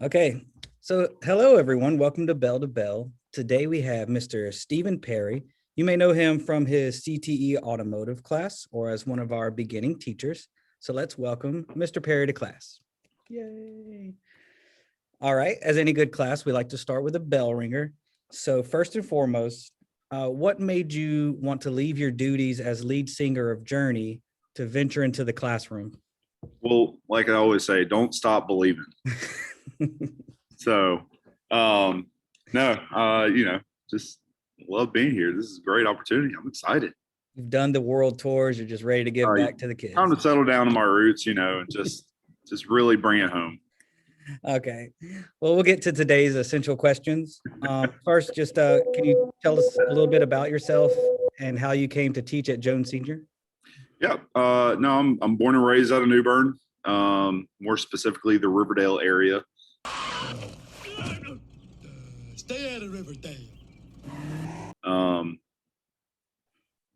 Okay, so hello everyone. Welcome to Bell to Bell. Today we have Mr. Stephen Perry. You may know him from his CTE Automotive class or as one of our beginning teachers. So let's welcome Mr. Perry to class. Yay. All right, as any good class, we like to start with a bell ringer. So first and foremost, what made you want to leave your duties as lead singer of Journey to venture into the classroom? Well, like I always say, don't stop believing. So, just love being here. This is a great opportunity. I'm excited. You've done the world tours. You're just ready to give back to the kids. Time to settle down to my roots, and just really bring it home. Okay. Well, we'll get to today's essential questions. First, just can you tell us a little bit about yourself and how you came to teach at Jones Senior? Yeah. No, I'm born and raised out of New Bern. More specifically, the Riverdale area. Stay out of Riverdale.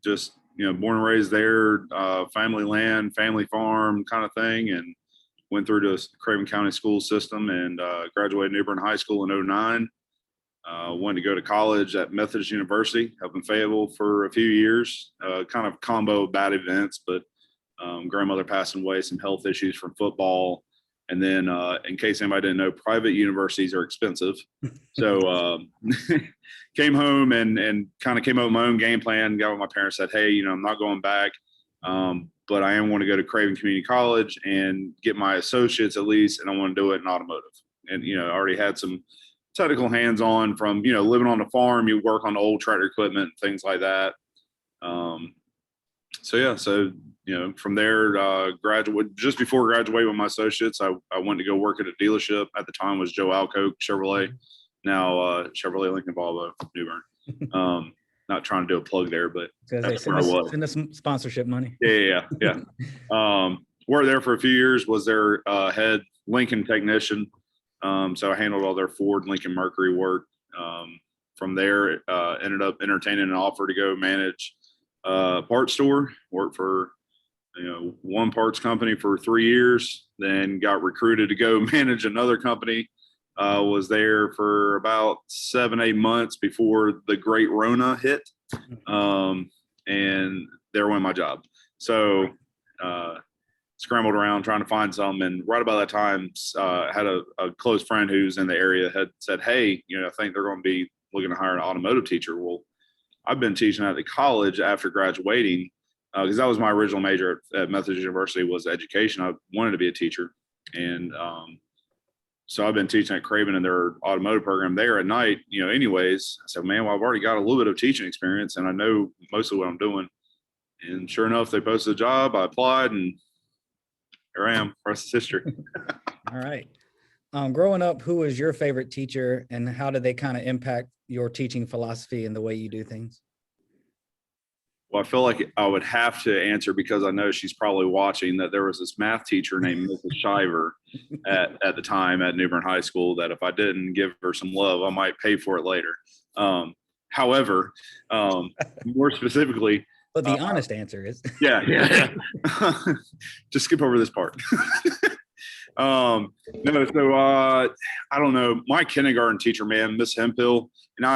Just born and raised there, family land, family farm kind of thing, and went through the Craven County school system and graduated New Bern High School in 2009. Went to go to college at Methodist University up in Fayetteville for a few years. Kind of combo of bad events, but grandmother passing away, some health issues from football. And then, in case anybody didn't know, private universities are expensive. So came home and kind of came up with my own game plan. Got with my parents, said, hey, I'm not going back, but I am want to go to Craven Community College and get my associates at least, and I want to do it in automotive. And, I already had some technical hands-on from, living on the farm. You work on old tractor equipment, things like that. So from there, just before graduating with my associates, I went to go work at a dealership. At the time was Joe Alcoke Chevrolet, now Chevrolet Lincoln Volvo, New Bern. Not trying to do a plug there, but that's where I was. Send us some sponsorship money. Yeah. Worked there for a few years, was their head Lincoln technician. So I handled all their Ford, Lincoln, Mercury work. From there, ended up entertaining an offer to go manage parts store. Worked for one parts company for 3 years, then got recruited to go manage another company. Was there for about 7-8 months before the great Rona hit, and there went my job. So scrambled around trying to find some, and right about that time, had a close friend who's in the area had said, hey, I think they're going to be looking to hire an automotive teacher. Well, I've been teaching at the college after graduating, because that was my original major at Methodist University, was education. I wanted to be a teacher. And so I've been teaching at Craven in their automotive program there at night, anyways. I said, man, well, I've already got a little bit of teaching experience and I know mostly what I'm doing. And sure enough, they posted a job. I applied and here I am. Rest is history. All right. Growing up, who was your favorite teacher and how did they kind of impact your teaching philosophy and the way you do things? Well, I feel like I would have to answer, because I know she's probably watching, that there was this math teacher named Mrs. Shiver at the time at New Bern High School, that if I didn't give her some love, I might pay for it later. However, more specifically. But the honest answer is. Yeah. Just skip over this part. I don't know. My kindergarten teacher, man, Miss Hempill, and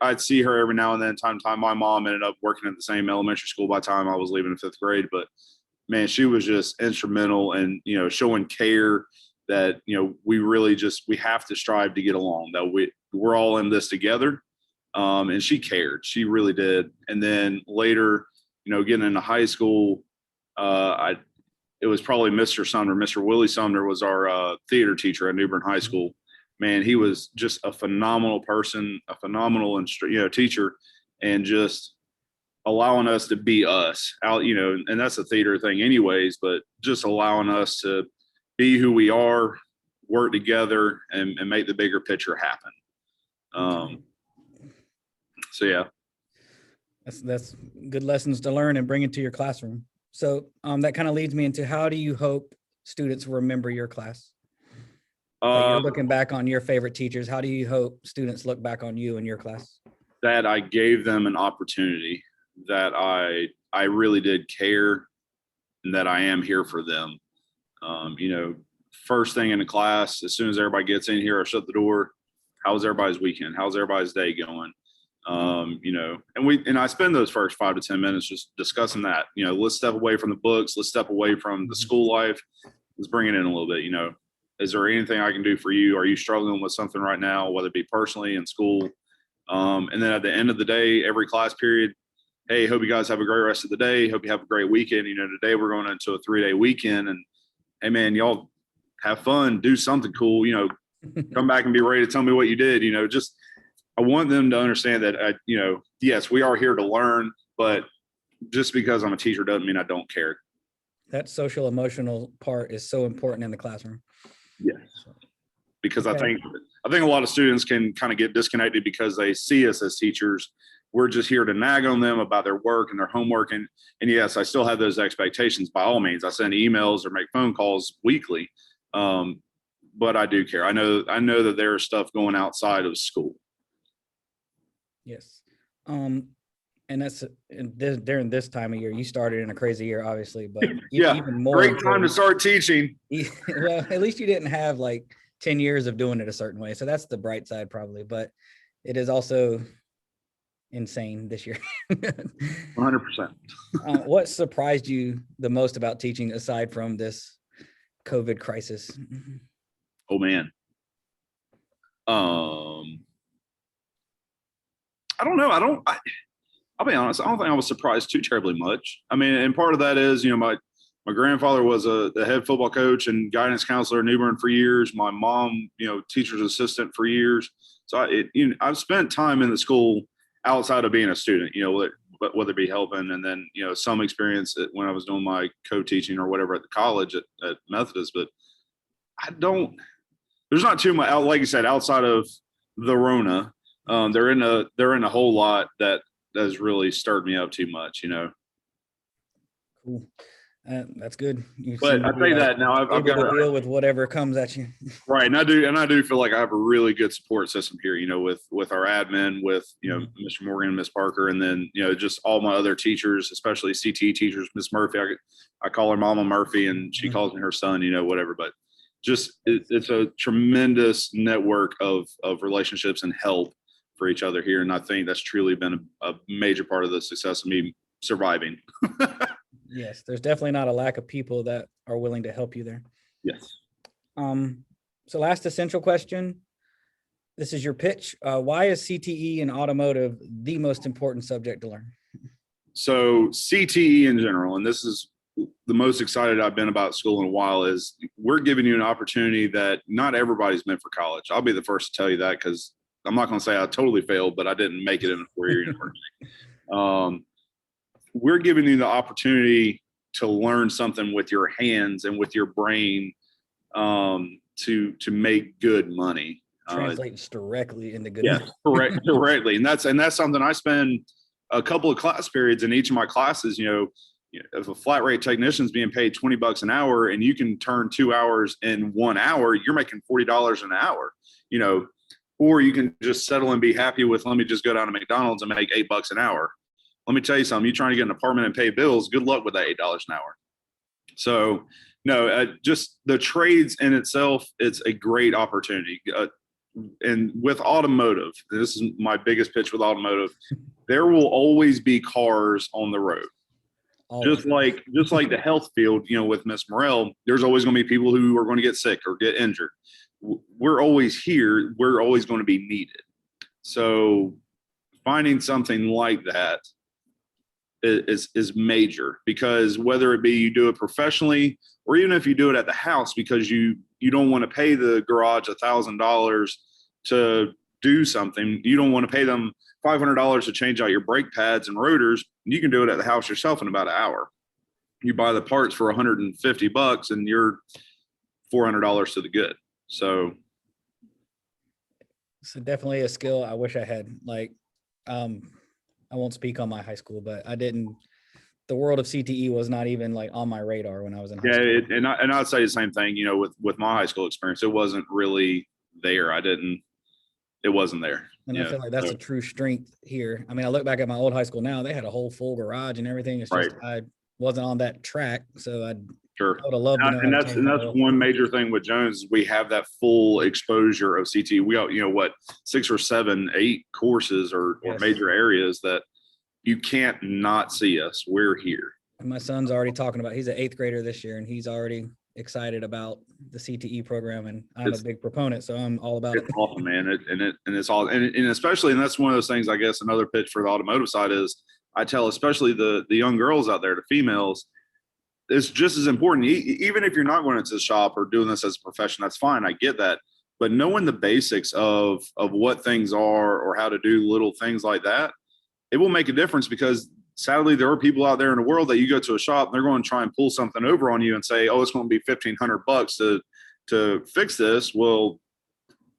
I'd see her every now and then, time to time. My mom ended up working at the same elementary school by the time I was leaving in 5th grade, but man, she was just instrumental in, showing care that, we really we have to strive to get along, that we're all in this together. And she cared, she really did. And then later, getting into high school, it was probably Mr. Sumner. Mr. Willie Sumner was our theater teacher at New Bern High School. Man, he was just a phenomenal person, a phenomenal teacher, and just allowing us to be us out, and that's a theater thing anyways, but just allowing us to be who we are, work together, and make the bigger picture happen. So yeah. That's good lessons to learn and bring into your classroom. So that kind of leads me into, how do you hope students remember your class? You're looking back on your favorite teachers. How do you hope students look back on you and your class? That I gave them an opportunity, that I really did care, and that I am here for them. first thing in the class, as soon as everybody gets in here, I shut the door. How's everybody's weekend? How's everybody's day going? And I spend those first 5 to 10 minutes just discussing that. Let's step away from the books. Let's step away from the school life. Let's bring it in a little bit. Is there anything I can do for you? Are you struggling with something right now, whether it be personally in school? And then at the end of the day, every class period, hey, hope you guys have a great rest of the day. Hope you have a great weekend. Today we're going into a 3-day weekend, and hey man, y'all have fun, do something cool, come back and be ready to tell me what you did. I want them to understand that, yes, we are here to learn, but just because I'm a teacher doesn't mean I don't care. That social emotional part is so important in the classroom. Yes. Because Okay. I think a lot of students can kind of get disconnected because they see us as teachers. We're just here to nag on them about their work and their homework. And yes, I still have those expectations by all means. I send emails or make phone calls weekly. But I do care. I know that there's stuff going outside of school. Yes. And that's during this time of year. You started in a crazy year, obviously, but even more great time to start teaching. Well, at least you didn't have like 10 years of doing it a certain way. So that's the bright side probably, but it is also insane this year. 100%. What surprised you the most about teaching aside from this COVID crisis? Oh man. I don't know. I'll be honest. I don't think I was surprised too terribly much. I mean, and part of that is, my grandfather was the head football coach and guidance counselor in New Bern for years. My mom, teacher's assistant for years. So I've spent time in the school outside of being a student, whether it be helping, and then, some experience when I was doing my co-teaching or whatever at the college at Methodist. But there's not too much, like you said, outside of the Rona. There in a whole lot that has really stirred me up too much, Cool. That's good. But I say that now I've got to deal with whatever comes at you. Right. And I do feel like I have a really good support system here, with our admin, with, Mr. Morgan and Miss Parker, and then, just all my other teachers, especially CTE teachers, Miss Murphy. I call her Mama Murphy and she calls me her son, whatever, but just it's a tremendous network of relationships and help for each other here. And I think that's truly been a major part of the success of me surviving. Yes, there's definitely not a lack of people that are willing to help you there. Yes. So last essential question. This is your pitch. Why is CTE and automotive the most important subject to learn? So CTE in general, and this is the most excited I've been about school in a while, is we're giving you an opportunity that not everybody's meant for college. I'll be the first to tell you that, because I'm not going to say I totally failed, but I didn't make it in a four-year university. We're giving you the opportunity to learn something with your hands and with your brain, to make good money. Translates directly into good money. Correctly. And that's something I spend a couple of class periods in each of my classes. If a flat rate technician is being paid $20 an hour and you can turn 2 hours in 1 hour, you're making $40 an hour, or you can just settle and be happy with, let me just go down to McDonald's and make $8 an hour. Let me tell you something, you're trying to get an apartment and pay bills, good luck with that $8 an hour. So no, just the trades in itself, it's a great opportunity. And with automotive, this is my biggest pitch with automotive, there will always be cars on the road. Always. Just like the health field, with Miss Morrell, there's always going to be people who are going to get sick or get injured. We're always here. We're always going to be needed. So finding something like that is major, because whether it be you do it professionally or even if you do it at the house because you don't want to pay the garage $1,000 to do something, you don't want to pay them $500 to change out your brake pads and rotors, you can do it at the house yourself in about an hour. You buy the parts for $150 and you're $400 to the good. So definitely a skill I wish I had. I won't speak on my high school, but the world of CTE was not even on my radar when I was in high school. And I'd say the same thing, with my high school experience, it wasn't really there. It wasn't there. And I feel like that's a true strength here. I mean, I look back at my old high school now, they had a whole full garage and everything. It's just, I wasn't on that track. So Sure. I would have loved to know how to change And that that's oil. one major thing with Jones is we have that full exposure of CTE. We got, 6 or 7, 8 courses or Yes. major areas that you can't not see us. We're here. And my son's already talking about, he's an 8th grader this year, and he's already excited about the CTE program, and I'm a big proponent, so I'm all about it. It's awesome, man. It's all, and especially, and that's one of those things, I guess, another pitch for the automotive side is I tell, especially the young girls out there, the females, it's just as important. Even if you're not going into the shop or doing this as a profession, that's fine. I get that. But knowing the basics of what things are or how to do little things like that, it will make a difference, because sadly, there are people out there in the world that you go to a shop and they're going to try and pull something over on you and say, oh, it's going to be $1,500 to fix this. Well,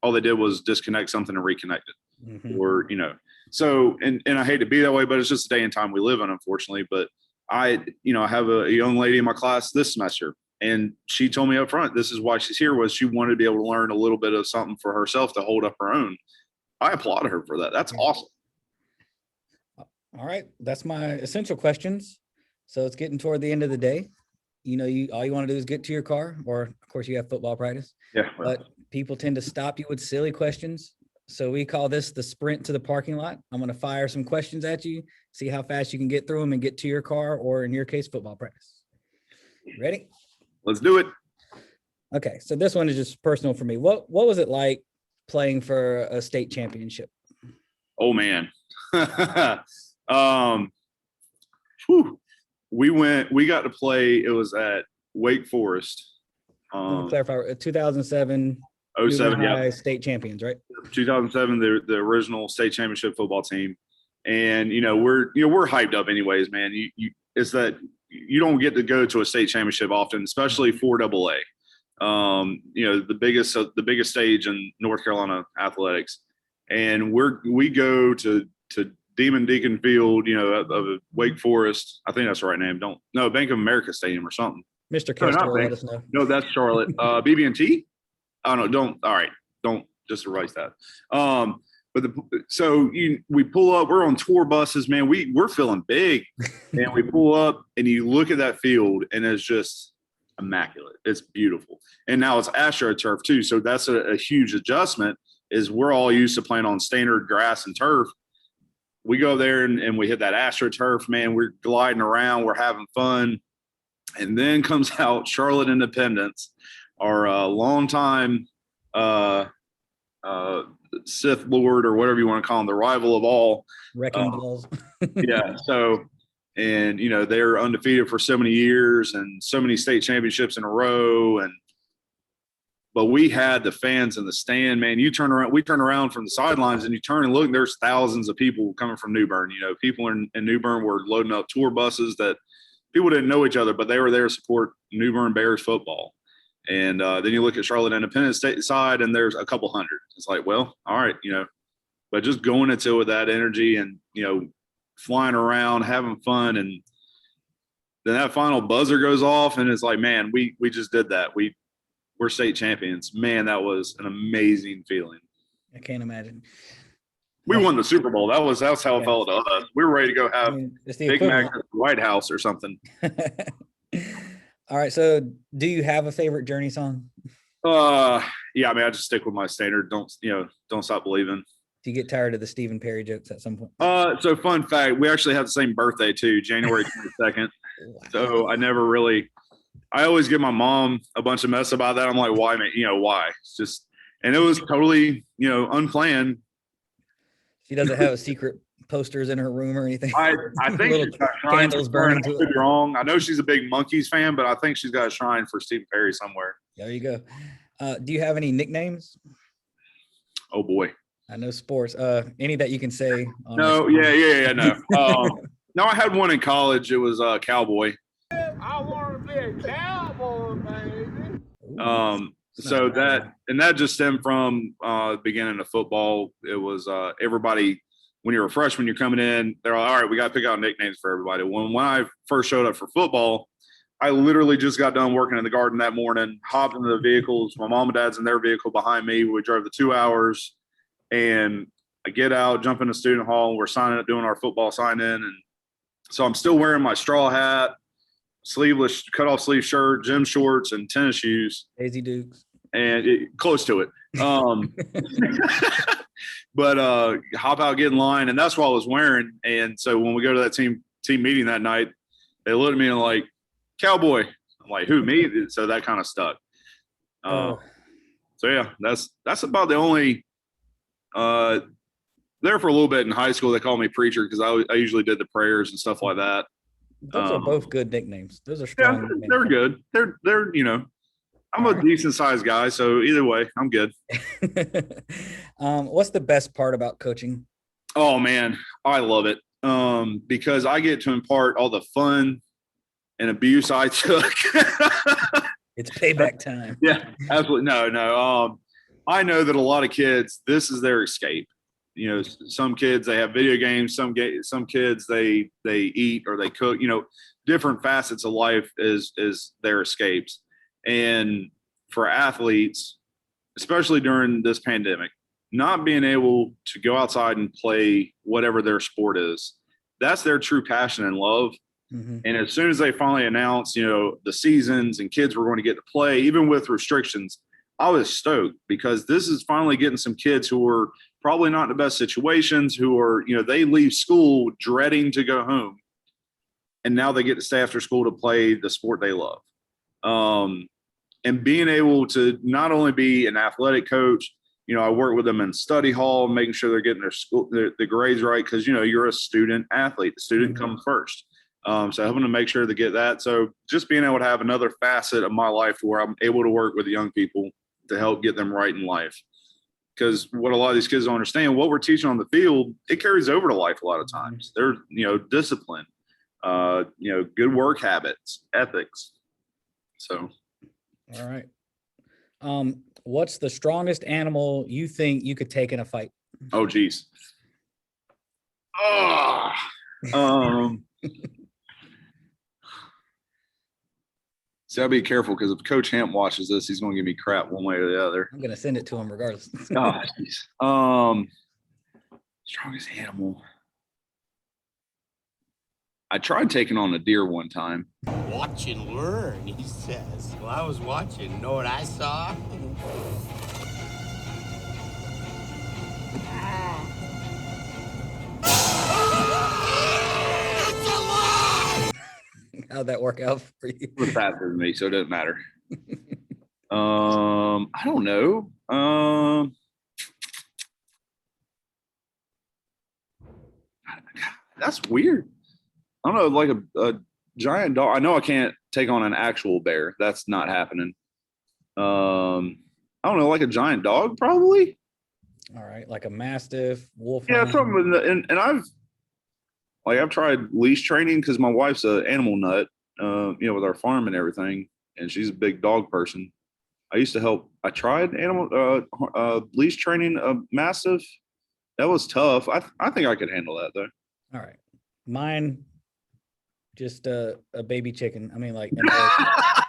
all they did was disconnect something and reconnect it. Mhm. Or, so, and I hate to be that way, but it's just the day and time we live in, unfortunately. But I have a young lady in my class this semester, and she told me up front, this is why she's here, was she wanted to be able to learn a little bit of something for herself to hold up her own. I applaud her for that. That's awesome. All right, that's my essential questions. So it's getting toward the end of the day. All you want to do is get to your car, or of course you have football practice. Yeah. But people tend to stop you with silly questions. So we call this the sprint to the parking lot. I'm going to fire some questions at you, see how fast you can get through them and get to your car, or in your case, football practice. Ready? Let's do it. Okay, so this one is just personal for me. What was it like playing for a state championship? Oh man. We got to play, it was at Wake Forest. Let me clarify, 2007 07, High yeah. state champions, right? 2007, the original state championship football team. And, we're hyped up anyways, man. It's that you don't get to go to a state championship often, especially 4AA. The biggest stage in North Carolina athletics. And we go to Demon Deacon Field, of Wake Forest. I think that's the right name. Bank of America Stadium or something. Mr. Kester will let us know. No, that's Charlotte. BB&T? Oh, no, don't just erase that. We pull up, we're on tour buses, man. We're feeling big. And we pull up and you look at that field and it's just immaculate. It's beautiful. And now it's AstroTurf too. So that's a huge adjustment, is we're all used to playing on standard grass and turf. We go there and we hit that AstroTurf, man. We're gliding around, we're having fun. And then comes out Charlotte Independence, our longtime Sith Lord, or whatever you want to call them, the rival of all. Wrecking balls. Yeah. So, and they're undefeated for so many years and so many state championships in a row. But we had the fans in the stand, man. We turn around from the sidelines and you turn and look, there's thousands of people coming from New Bern. People in New Bern were loading up tour buses that people didn't know each other, but they were there to support New Bern Bears football. And then you look at Charlotte Independence State side, and there's a couple hundred. It's like, well, all right, but just going into it with that energy and, flying around, having fun. And then that final buzzer goes off and it's like, man, we just did that. We're state champions. Man, that was an amazing feeling. I can't imagine. We won the Super Bowl. That's how it felt to us. We were ready to go have Big Mac at the White House or something. All right. So do you have a favorite Journey song? Yeah, I just stick with my standard. Don't stop believing. Do you get tired of the Stephen Perry jokes at some point? So fun fact, we actually have the same birthday too, January 22nd. Wow. So I always give my mom a bunch of mess about that. I'm like, why, man? Why? It's just, and it was totally, unplanned. She doesn't have a secret posters in her room or anything. I think she's got a shrine. I could be wrong. I know she's a big Monkees fan, but I think she's got a shrine for Stephen Perry somewhere. There you go. Do you have any nicknames? Oh boy. I know sports. Any that you can say? No. Yeah. No. No, I had one in college. It was Cowboy. I want to be a cowboy, baby. So that just stemmed from the beginning of football. It was everybody, when you're a freshman, you're coming in, they're all right, we got to pick out nicknames for everybody. When I first showed up for football, I literally just got done working in the garden that morning, hopped into the vehicles. My mom and dad's in their vehicle behind me. We drove the 2 hours, and I get out, jump into student hall, and we're doing our football sign in. And so I'm still wearing my straw hat, sleeveless, cut off sleeve shirt, gym shorts, and tennis shoes, Daisy Dukes. and close to it. But hop out, get in line, and that's what I was wearing. And so when we go to that team meeting that night, they looked at me and like, "Cowboy." I'm like, "Who, me?" So that kind of stuck. So yeah, that's about the only. There for a little bit in high school, they called me preacher because I usually did the prayers and stuff like that. Those are both good nicknames. Those are Yeah, strong. they're good. They're I'm a decent sized guy, so either way, I'm good. What's the best part about coaching? Oh man, I love it. Because I get to impart all the fun and abuse I took. It's payback time. Yeah, absolutely. No. I know that a lot of kids, this is their escape. Some kids, they have video games. Some kids, they eat or they cook. Different facets of life is their escapes. And for athletes, especially during this pandemic, not being able to go outside and play whatever their sport is, that's their true passion and love. Mm-hmm. And as soon as they finally announced, the seasons and kids were going to get to play, even with restrictions, I was stoked because this is finally getting some kids who are probably not in the best situations, who are, they leave school dreading to go home. And now they get to stay after school to play the sport they love. And being able to not only be an athletic coach, I work with them in study hall, making sure they're getting the grades right. Cause you're a student athlete, the student mm-hmm. comes first. So helping to make sure to get that. So just being able to have another facet of my life where I'm able to work with young people to help get them right in life. Because what a lot of these kids don't understand, what we're teaching on the field, it carries over to life a lot of times. They're, discipline, good work habits, ethics. So. All right. What's the strongest animal you think you could take in a fight? Oh, geez. So I'll be careful because if Coach Hamp watches this, he's going to give me crap one way or the other. I'm going to send it to him regardless. Oh, geez. Strongest animal. I tried taking on a deer one time. Watch and learn, he says. Well, I was watching. Know what I saw? How'd that work out for you? It was faster than me, so it doesn't matter. I don't know. That's weird. I don't know, like a giant dog. I know I can't take on an actual bear. That's not happening. I don't know, like a giant dog, probably. All right, like a mastiff, wolf. Yeah, something. And I've tried leash training because my wife's an animal nut, with our farm and everything, and she's a big dog person. I tried leash training a mastiff. That was tough. I think I could handle that though. All right, mine. Just a baby chicken. I mean, like, I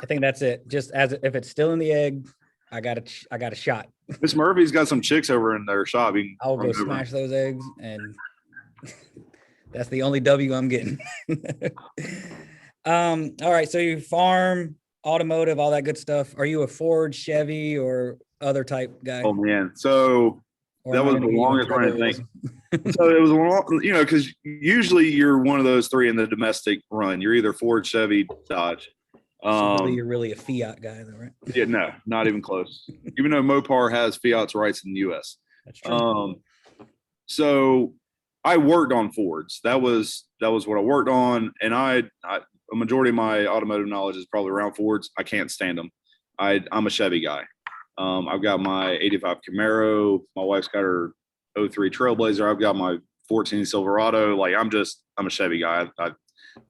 think that's it. Just if it's still in the egg, I got a shot. Miss Murphy's got some chicks over in their shop. I'll go smash those eggs, and that's the only W I'm getting. All right. So you farm, automotive, all that good stuff. Are you a Ford, Chevy, or other type guy? Oh man. So that was the longest running thing. So it was a long, because usually you're one of those three in the domestic run. You're either Ford, Chevy, Dodge. So you're really a Fiat guy, though, right? Yeah, no, not even close. Even though Mopar has Fiat's rights in the U.S. That's true. So I worked on Fords. That was what I worked on, and a majority of my automotive knowledge is probably around Fords. I can't stand them. I'm a Chevy guy. I've got my '85 Camaro. My wife's got her '03 Trailblazer. I've got my '14 Silverado. Like I'm a Chevy guy. I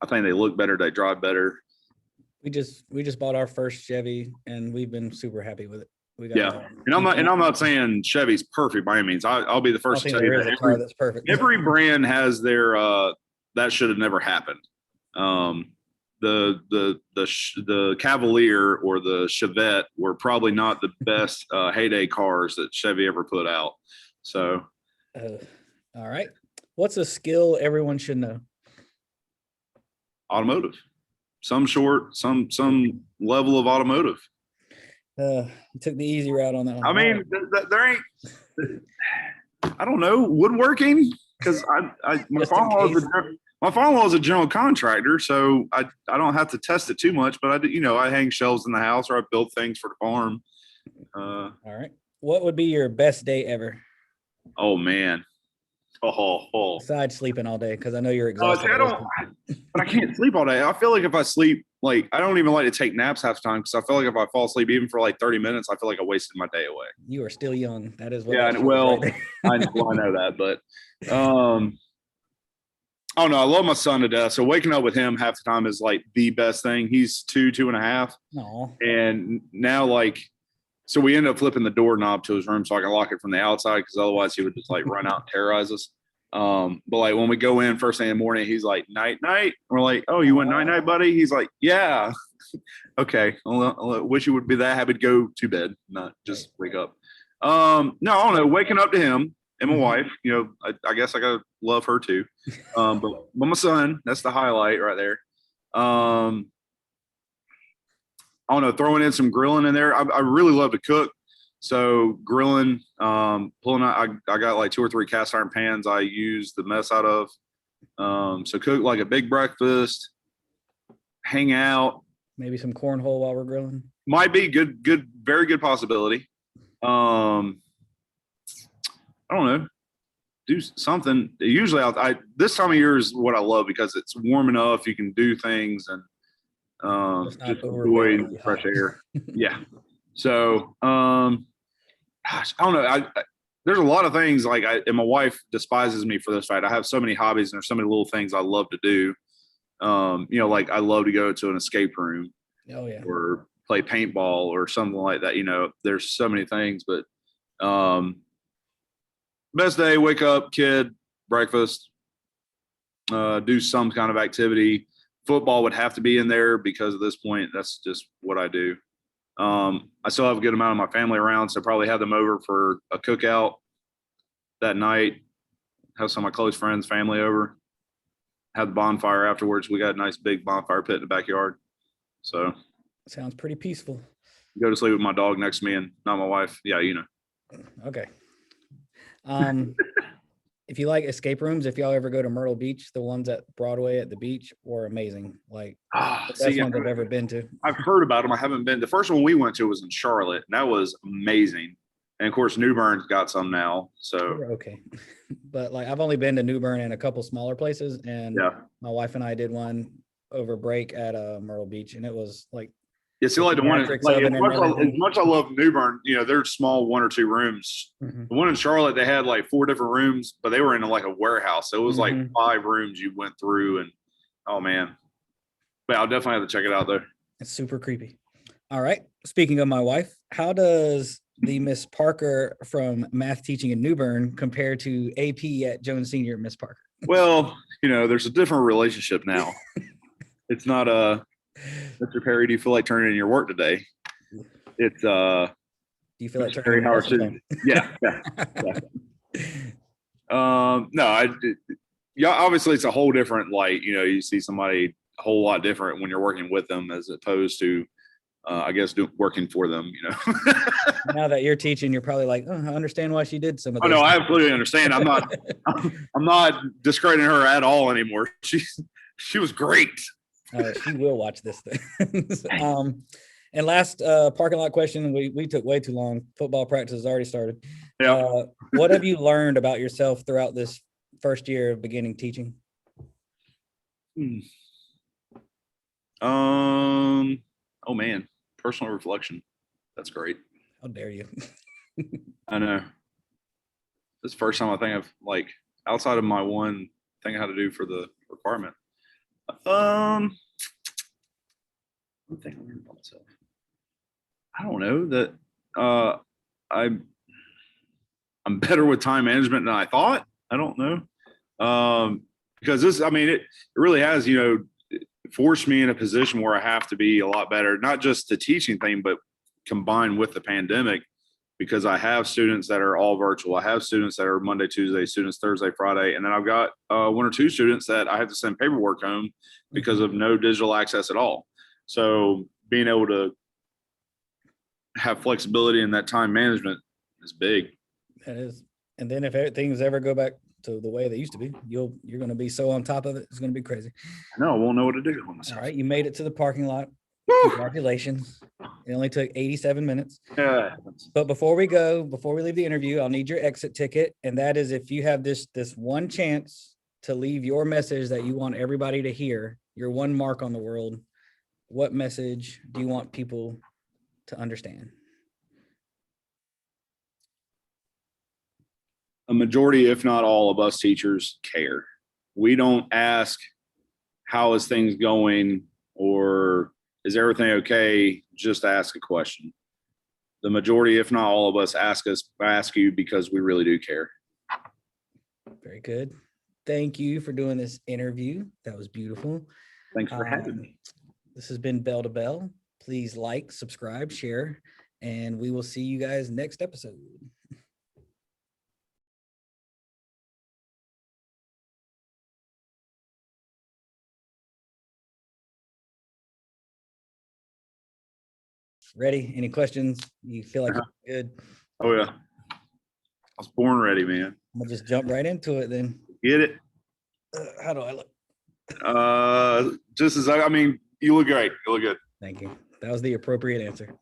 think they look better. They drive better. We just bought our first Chevy, and we've been super happy with it. And I'm not saying Chevy's perfect by any means. I'll be the first to tell you that a car that's perfect. Every brand has their that should have never happened. The Cavalier or the Chevette were probably not the best heyday cars that Chevy ever put out. So, all right, what's a skill everyone should know? Automotive. some short, some level of automotive. You took the easy route on that one. I mean, there ain't. I don't know, woodworking, because my father-in-law is a general contractor, so I don't have to test it too much. But I do, I hang shelves in the house or I build things for the farm. All right. What would be your best day ever? Oh man. Besides sleeping all day, because I know you're Oh, exhausted. but I can't sleep all day. I feel like if I sleep, like, I don't even like to take naps half the time, because I feel like if I fall asleep even for like 30 minutes, I feel like I wasted my day away. You are still young. That is what. Yeah, that shows well, right I know that, but I don't know. I love my son to death. So waking up with him half the time is like the best thing. He's 2.5. Aw. And now, like, so we end up flipping the doorknob to his room so I can lock it from the outside, because otherwise he would just like run out and terrorize us. But like when we go in first thing in the morning, he's like, night, night. We're like, oh, you went night, night, buddy? He's like, yeah. Okay. I wish you would be that happy to go to bed, not just wake up. No, I don't know. Waking up to him and my wife, I guess I gotta love her too. But my son, that's the highlight right there. I don't know, throwing in some grilling in there. I really love to cook. So grilling, pulling out, I got like 2 or 3 cast iron pans I use the mess out of. So cook like a big breakfast, hang out. Maybe some cornhole while we're grilling. Might be good, very good possibility. I don't know. Do something. Usually this time of year is what I love, because it's warm enough. You can do things and just enjoy fresh air. Yeah. So, gosh, I don't know. There's a lot of things and my wife despises me for this fact. I have so many hobbies and there's so many little things I love to do. Like I love to go to an escape room. Oh yeah. Or play paintball or something like that. There's so many things, but, best day, wake up, kid, breakfast, do some kind of activity. Football would have to be in there, because at this point, that's just what I do. I still have a good amount of my family around, so probably have them over for a cookout that night, have some of my close friends, family over, have the bonfire afterwards. We got a nice big bonfire pit in the backyard. So sounds pretty peaceful. Go to sleep with my dog next to me and not my wife. Yeah, Okay. If you like escape rooms, if y'all ever go to Myrtle Beach, the ones at Broadway at the beach were amazing. Like the best ones I've ever been to. I've heard about them. I haven't been. The first one we went to was in Charlotte, and that was amazing. And of course, New Bern's got some now. So okay. But like I've only been to New Bern and a couple smaller places, and my wife and I did one over break at Myrtle Beach, and it was like see, like the one as much I love New Bern, they're small 1 or 2 rooms. The one in Charlotte, they had like 4 different rooms, but they were in like a warehouse. So it was like 5 rooms you went through, and oh man. But I'll definitely have to check it out though. It's super creepy. All right. Speaking of my wife, how does the Miss Parker from math teaching in New Bern compare to AP at Jones Senior, Miss Parker? Well, there's a different relationship now. It's not Mr. Perry, do you feel like turning in your work today? It's do you feel like Mr. Perry, Howard City? Yeah. No, obviously it's a whole different light. You see somebody a whole lot different when you're working with them as opposed to I guess working for them, Now that you're teaching, you're probably like, oh, I understand why she did some of this. Oh no, I absolutely understand. I'm not discrediting her at all anymore. She was great. She will watch this thing. And last parking lot question, we took way too long. Football practice has already started. Yeah. What have you learned about yourself throughout this first year of beginning teaching? Oh man, personal reflection. That's great. How dare you? I know. This is the first time I think I've outside of my one thing I had to do for the requirement. One thing I learned about myself. I don't know that I'm better with time management than I thought. I don't know. Because it really has, forced me in a position where I have to be a lot better, not just the teaching thing, but combined with the pandemic, because I have students that are all virtual. I have students that are Monday, Tuesday, students Thursday, Friday, and then I've got 1 or 2 students that I have to send paperwork home because of no digital access at all. So being able to have flexibility in that time management is big. That is. And then if things ever go back to the way they used to be, you're going to be so on top of it. It's going to be crazy. No, I won't know what to do. All right. You made it to the parking lot. Woo! Congratulations. It only took 87 minutes. Yeah. But before we leave the interview, I'll need your exit ticket. And that is if you have this one chance to leave your message that you want everybody to hear, your one mark on the world, what message do you want people to understand? A majority, if not all of us teachers care. We don't ask, how is things going? Or is everything okay? Just ask a question. The majority, if not all of us, ask you because we really do care. Very good. Thank you for doing this interview. That was beautiful. Thanks for having me. This has been Bell to Bell. Please like, subscribe, share, and we will see you guys next episode. Ready? Any questions? You feel like you're good? Oh yeah. I was born ready, man. I'm gonna just jump right into it then. Get it? How do I look? Just as I mean, you look great. You look good. Thank you. That was the appropriate answer.